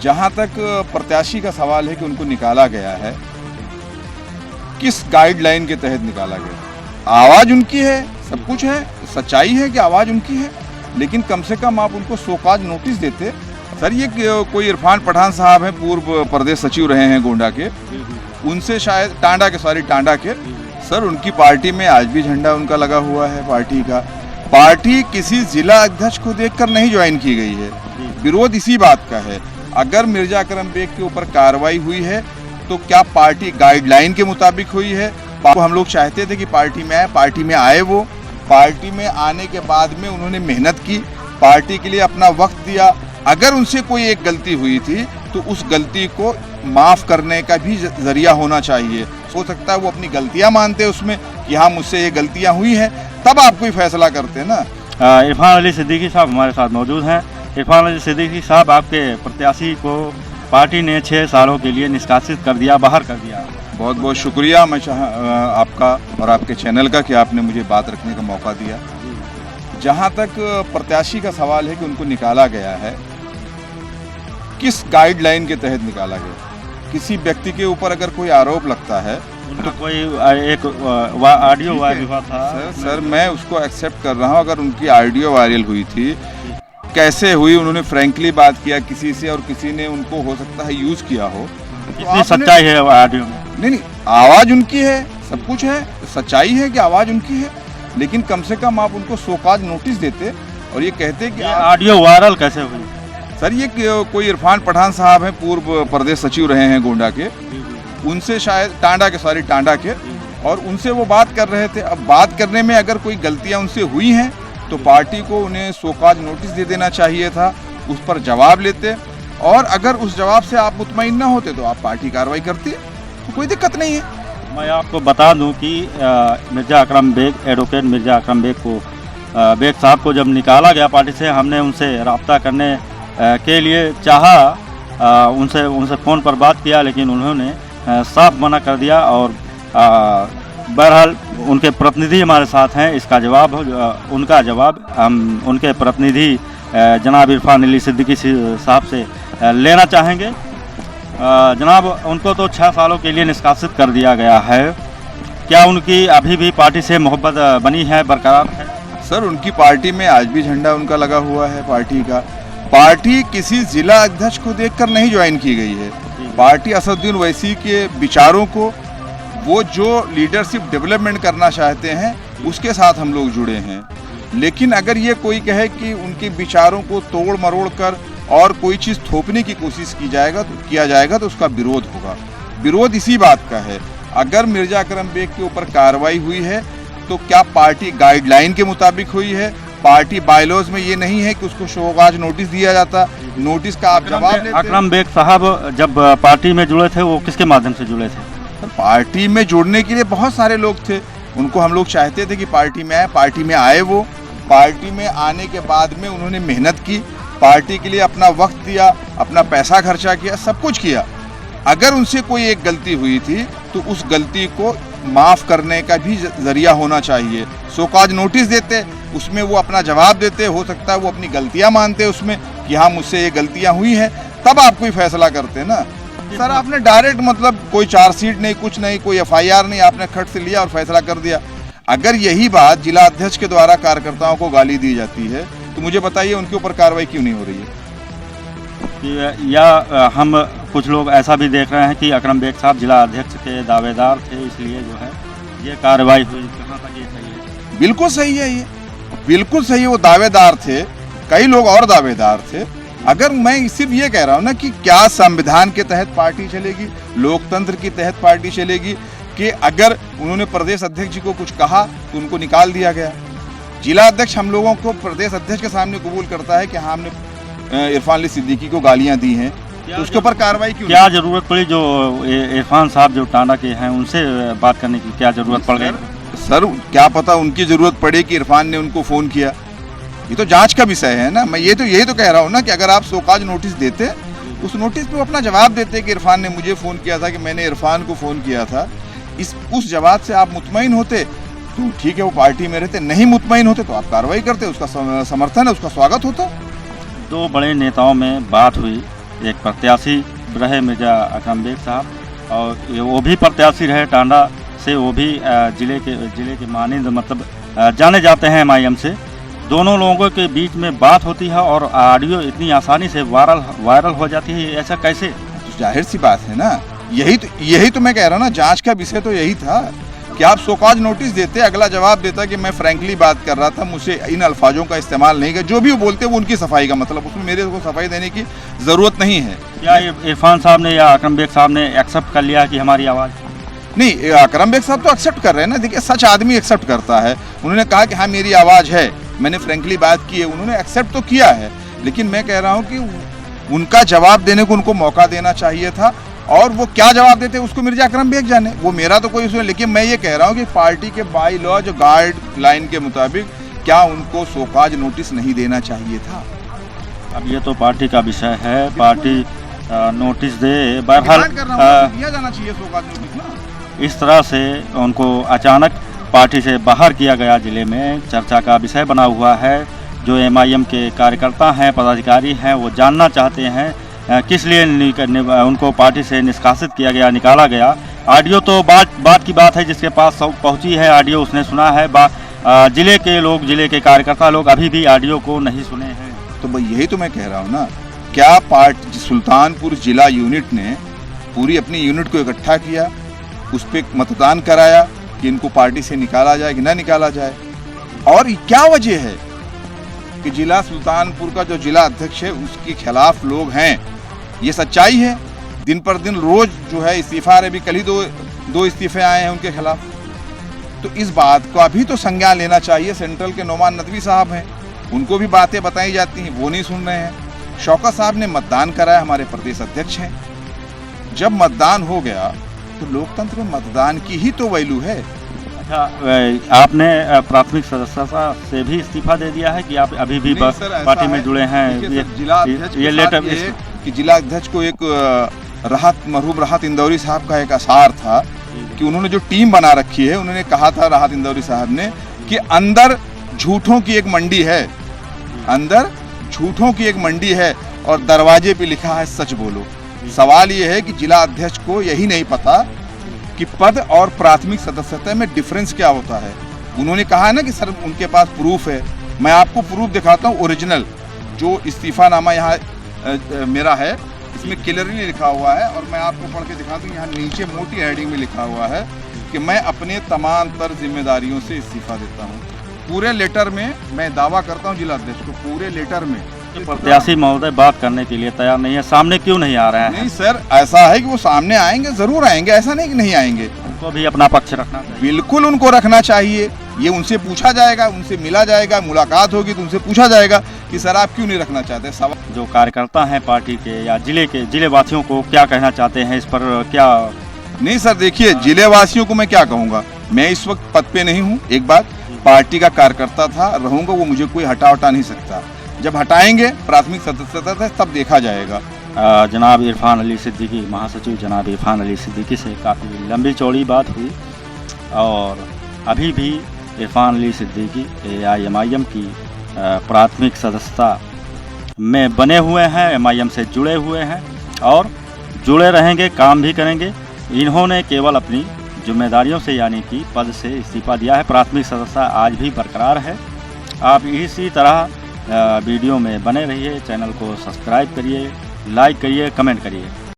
जहां तक प्रत्याशी का सवाल है कि उनको निकाला गया है, किस गाइडलाइन के तहत निकाला गया? आवाज़ उनकी है, सब कुछ है, सच्चाई है कि आवाज़ उनकी है, लेकिन कम से कम आप उनको शोकाज नोटिस देते। सर ये कोई इरफान पठान साहब हैं, पूर्व प्रदेश सचिव रहे हैं गोंडा के, उनसे शायद टांडा के सर उनकी पार्टी में आज भी झंडा उनका लगा हुआ है पार्टी का। पार्टी किसी जिला अध्यक्ष को देखकर नहीं ज्वाइन की गई है। विरोध इसी बात का है, अगर मिर्जा अकरम बेग के ऊपर कार्रवाई हुई है तो क्या पार्टी गाइडलाइन के मुताबिक हुई है? हम लोग चाहते थे कि पार्टी में आए वो पार्टी में आने के बाद में उन्होंने मेहनत की, पार्टी के लिए अपना वक्त दिया। अगर उनसे कोई एक गलती हुई थी तो उस गलती को माफ़ करने का भी जरिया होना चाहिए। हो सकता है वो अपनी गलतियां मानते उसमें कि हाँ मुझसे ये गलतियां हुई हैं, तब आप कोई फैसला करते ना। इरफान अली सिद्दीकी साहब हमारे साथ मौजूद हैं। इरफान अली सिद्दीकी साहब, आपके प्रत्याशी को पार्टी ने 6 सालों के लिए निष्कासित कर दिया, बाहर कर दिया। बहुत बहुत शुक्रिया मैं आपका और आपके चैनल का कि आपने मुझे बात रखने का मौका दिया। जहां तक प्रत्याशी का सवाल है कि उनको निकाला गया है, किस गाइडलाइन के तहत निकाला गया? किसी व्यक्ति के ऊपर अगर कोई आरोप लगता है तो कोई एक ऑडियो वायरल हुआ था। सर मैं उसको एक्सेप्ट कर रहा हूँ। अगर उनकी ऑडियो वायरल हुई थी, कैसे हुई, उन्होंने फ्रैंकली बात किया किसी से और किसी ने उनको हो सकता है यूज किया हो, इतनी सच्चाई है ऑडियो में? नहीं, आवाज़ उनकी है, सब कुछ है, सच्चाई है कि आवाज़ उनकी है, लेकिन कम से कम आप उनको शोकाज नोटिस देते और ये कहते कि ऑडियो वायरल कैसे हुई? सर ये कोई इरफान पठान साहब हैं, पूर्व प्रदेश सचिव रहे हैं गोंडा के, उनसे शायद टांडा के और उनसे वो बात कर रहे थे। अब बात करने में अगर कोई गलतियां उनसे हुई हैं तो पार्टी को उन्हें शोकाज नोटिस दे देना चाहिए था, उस पर जवाब लेते, और अगर उस जवाब से आप मुतमईन ना होते तो आप पार्टी कार्रवाई करती, तो कोई दिक्कत नहीं है। मैं आपको बता दूं कि मिर्जा अकरम बेग, एडवोकेट मिर्जा अकरम बेग को, बेग साहब को जब निकाला गया पार्टी से, हमने उनसे रब्ता करने के लिए चाहा, उनसे फ़ोन पर बात किया, लेकिन उन्होंने साफ मना कर दिया। और बहरहाल उनके प्रतिनिधि हमारे साथ हैं, इसका जवाब उनका जवाब हम उनके प्रतिनिधि जनाब इरफान अली सिद्दीकी साहब से लेना चाहेंगे। जनाब, उनको तो 6 सालों के लिए निष्कासित कर दिया गया है, क्या उनकी अभी भी पार्टी से मोहब्बत बनी है, बरकरार है? सर उनकी पार्टी में आज भी झंडा उनका लगा हुआ है पार्टी का। पार्टी किसी जिला अध्यक्ष को देखकर नहीं ज्वाइन की गई है। पार्टी असदुद्दीन ओवैसी के विचारों को, वो जो लीडरशिप डेवलपमेंट करना चाहते हैं, उसके साथ हम लोग जुड़े हैं। लेकिन अगर ये कोई कहे कि उनके विचारों को तोड़ मरोड़ कर और कोई चीज़ थोपने की कोशिश किया जाएगा तो उसका विरोध होगा। विरोध इसी बात का है, अगर मिर्जा अकरम बेग के ऊपर कार्रवाई हुई है तो क्या पार्टी गाइडलाइन के मुताबिक हुई है? पार्टी बायलॉज में ये नहीं है कि उसको शोकाज नोटिस दिया जाता, नोटिस का आप जवाब लेते। अकरम बेग साहब जब पार्टी में जुड़े थे, वो किसके माध्यम से जुड़े थे? पार्टी में जुड़ने के लिए बहुत सारे लोग थे, उनको हम लोग चाहते थे कि पार्टी में आए वो पार्टी में आने के बाद में उन्होंने मेहनत की, पार्टी के लिए अपना वक्त दिया, अपना पैसा खर्चा किया, सब कुछ किया। अगर उनसे कोई एक गलती हुई थी तो उस गलती को माफ़ करने का भी जरिया होना चाहिए। शोकाज नोटिस देते, उसमें वो अपना जवाब देते, हो सकता है वो अपनी गलतियां मानते उसमें कि हाँ मुझसे ये गलतियां हुई हैं, तब आप कोई फैसला करते ना। सर आपने डायरेक्ट मतलब कोई चार्जशीट नहीं, कुछ नहीं, कोई FIR नहीं, आपने खट से लिया और फैसला कर दिया। अगर यही बात जिला अध्यक्ष के द्वारा कार्यकर्ताओं को गाली दी जाती है तो मुझे बताइए उनके ऊपर कार्रवाई क्यों नहीं हो रही है? या हम कुछ लोग ऐसा भी देख रहे हैं कि अकरम बेग साहब जिला अध्यक्ष के दावेदार थे, इसलिए जो है ये कार्रवाई हुई। कहाँ तक ये सही है? बिल्कुल सही है, ये बिल्कुल सही है। वो दावेदार थे, कई लोग और दावेदार थे। अगर मैं सिर्फ ये कह रहा हूँ ना कि क्या संविधान के तहत पार्टी चलेगी, लोकतंत्र के तहत पार्टी चलेगी, कि अगर उन्होंने प्रदेश अध्यक्ष जी को कुछ कहा तो उनको निकाल दिया गया। जिला अध्यक्ष हम लोगों को प्रदेश अध्यक्ष के सामने कबूल करता है कि हाँ हमने इरफान अली सिद्दीकी को गालियां दी हैं, तो उसके ऊपर कार्रवाई क्यों? क्या जरूरत पड़ी जो इरफान साहब जो टांडा के हैं उनसे बात करने की क्या जरूरत पड़ गई? सर क्या पता उनकी जरूरत पड़े कि इरफान ने उनको फ़ोन किया, ये तो जांच का विषय है ना। मैं यही तो कह रहा हूँ ना कि अगर आप शोकाज नोटिस देते, उस नोटिस पे अपना जवाब देते कि इरफान ने मुझे फ़ोन किया था, कि मैंने इरफान को फ़ोन किया था, उस जवाब से आप मुतमईन होते तो ठीक है, वो पार्टी में रहते। नहीं मुतमईन होते तो आप कार्रवाई करते, उसका समर्थन है, उसका स्वागत होता। 2 बड़े नेताओं में बात हुई, एक प्रत्याशी रहे मिर्ज़ा अकरम बेग साहब, और वो भी प्रत्याशी रहे टांडा से, वो भी ज़िले के मानिंद मतलब जाने जाते हैं MIM से। दोनों लोगों के बीच में बात होती है और ऑडियो इतनी आसानी से वायरल हो जाती है, ऐसा कैसे? तो जाहिर सी बात है ना, यही तो मैं कह रहा हूँ ना, जांच का विषय तो यही था कि आप सोकाज नोटिस देते, अगला जवाब देता कि मैं फ्रैंकली बात कर रहा था, मुझे इन अल्फाजों का इस्तेमाल नहीं किया, जो भी वो बोलते वो उनकी सफाई का मतलब, उसमें मेरे को सफाई देने की ज़रूरत नहीं है। क्या इरफान साहब ने या अकरम बेग साहब ने एक्सेप्ट कर लिया कि हमारी आवाज़? नहीं, अकरम बेग साहब तो एक्सेप्ट कर रहे हैं ना। देखिए, सच आदमी एक्सेप्ट करता है। उन्होंने कहा कि हाँ मेरी आवाज़ है, मैंने फ्रैंकली बात की है, उन्होंने एक्सेप्ट तो किया है। लेकिन मैं कह रहा हूँ कि उनका जवाब देने को उनको मौका देना चाहिए था, और वो क्या जवाब देते उसको मिर्जा अकरम बेग जाने, वो मेरा तो कोई उसमें। लेकिन मैं ये कह रहा हूँ कि पार्टी के बाई लॉ जो गाइडलाइन के मुताबिक क्या उनको सोकाज नोटिस नहीं देना चाहिए था? अब ये तो पार्टी का विषय है, पार्टी नोटिस दे। बहरहाल दिया जाना चाहिए सोकाज नोटिस ना। इस तरह से उनको अचानक पार्टी से बाहर किया गया, ज़िले में चर्चा का विषय बना हुआ है। जो MIM के कार्यकर्ता हैं, पदाधिकारी हैं, वो जानना चाहते हैं किस लिए उनको पार्टी से निष्कासित किया गया, निकाला गया। ऑडियो तो बात की बात है, जिसके पास पहुंची है ऑडियो उसने सुना है। ज़िले के लोग, ज़िले के कार्यकर्ता लोग अभी भी ऑडियो को नहीं सुने हैं। तो भाई यही तो मैं कह रहा हूँ ना, क्या पार्टी सुल्तानपुर जिला यूनिट ने पूरी अपनी यूनिट को इकट्ठा किया, उस पर मतदान कराया कि इनको पार्टी से निकाला जाए कि ना निकाला जाए? और क्या वजह है कि जिला सुल्तानपुर का जो जिला अध्यक्ष है उसके खिलाफ लोग हैं? ये सच्चाई है। दिन पर दिन रोज जो है इस्तीफा, अभी कल ही दो इस्तीफे आए हैं उनके खिलाफ। तो इस बात का भी तो संज्ञान लेना चाहिए। सेंट्रल के नोमान नदवी साहब हैं, उनको भी बातें बताई जाती हैं, वो नहीं सुन रहे हैं। शौकत साहब ने मतदान कराया, हमारे प्रदेश अध्यक्ष हैं। जब मतदान हो गया तो लोकतंत्र में मतदान की ही तो वैल्यू है। अच्छा, आपने प्राथमिक सदस्यता से भी इस्तीफा दे दिया है कि आप अभी भी पार्टी में जुड़े हैं? ये लेटर कि जिला अध्यक्ष को एक मरहूम राहत इंदौरी साहब का एक आसार था कि उन्होंने जो टीम बना रखी है, उन्होंने कहा था राहत इंदौरी साहब ने कि अंदर झूठों की एक मंडी है, अंदर झूठों की एक मंडी है और दरवाजे पे लिखा है सच बोलो। सवाल ये है कि जिला अध्यक्ष को यही नहीं पता कि पद और प्राथमिक सदस्यता में डिफरेंस क्या होता है। उन्होंने कहा है ना कि सर उनके पास प्रूफ है। मैं आपको प्रूफ दिखाता हूँ, ओरिजिनल जो इस्तीफानामा यहाँ मेरा है, इसमें क्लियरली लिखा हुआ है, और मैं आपको पढ़ के दिखा दूँ। यहाँ नीचे मोटी हेडिंग में लिखा हुआ है कि मैं अपने तमाम तर जिम्मेदारियों से इस्तीफा देता हूँ। पूरे लेटर में मैं दावा करता हूँ जिला अध्यक्ष को, पूरे लेटर में। प्रत्याशी महोदय बात करने के लिए तैयार नहीं है, सामने क्यों नहीं आ रहे हैं? नहीं सर, ऐसा है कि वो सामने आएंगे, जरूर आएंगे, ऐसा नहीं कि नहीं आएंगे। उनको भी अपना पक्ष रखना चाहिए। बिल्कुल उनको रखना चाहिए। ये उनसे पूछा जाएगा, उनसे मिला जाएगा, मुलाकात होगी तो उनसे पूछा जाएगा कि सर आप क्यों नहीं रखना चाहते। सवाल जो कार्यकर्ता हैं पार्टी के या जिले वासियों को क्या कहना चाहते हैं इस पर? क्या नहीं सर, देखिए जिले वासियों को मैं क्या कहूँगा, मैं इस वक्त पद पे नहीं हूँ। एक बात, पार्टी का कार्यकर्ता था, रहूँगा, वो मुझे कोई हटा नहीं सकता। जब हटाएंगे प्राथमिक सदस्यता तब देखा जाएगा। जनाब इरफान अली सिद्दीकी, महासचिव जनाब इरफान अली सिद्दीकी से काफ़ी लंबी चौड़ी बात हुई, और अभी भी इरफान अली सिद्दीकी MIM की प्राथमिक सदस्यता में बने हुए हैं, MIM से जुड़े हुए हैं और जुड़े रहेंगे, काम भी करेंगे। इन्होंने केवल अपनी जिम्मेदारियों से यानी कि पद से इस्तीफा दिया है। प्राथमिक सदस्यता आज भी बरकरार है। आप इसी तरह वीडियो में बने रहिए, चैनल को सब्सक्राइब करिए, लाइक करिए, कमेंट करिए।